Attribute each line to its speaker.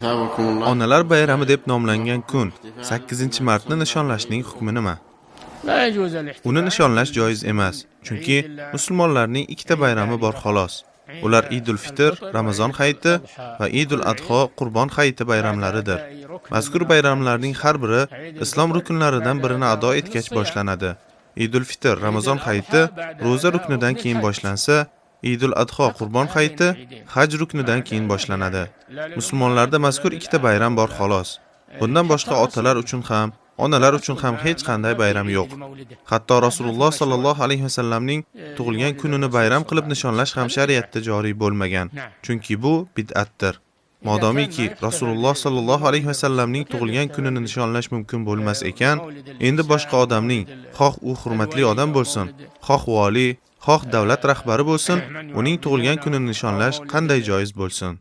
Speaker 1: Onalar bayrami deb nomlangan kun 8-martni nishonlashning hukmi nima? Uni nishonlash joiz emas, chunki musulmonlarning ikkita bayrami bor xolos. Ular Idul Fitr, Ramazon hayiti va Idul Adho, Qurbon hayiti bayramlaridir. Mazkur bayramlarning har biri islom rukunlaridan birini ado etgach boshlanadi. Idul Fitr, Ramazon hayiti ro'za ruknidan keyin boshlansa, Idul Adho, Qurbon hayiti haj ruknidan keyin boshlanadi. Musulmonlarda mazkur ikkita bayram bor xolos. Bundan boshqa otalar uchun ham, onalar uchun ham hech qanday bayram yo'q. Hatto Rasululloh sallallohu alayhi vasallamning tug'ilgan kunini bayram qilib nishonlash ham shariatda joriy bo'lmagan, chunki bu bid'atdir. Modomiki Rasululloh sallallohu alayhi vasallamning tug'ilgan kunini nishonlash mumkin bo'lmas ekan, endi boshqa odamning, xoh u hurmatli odam bo'lsin, xoh vali, xoh davlat rahbari bo'lsin, uning tug'ilgan kunini nishonlash qanday joiz bo'lsin?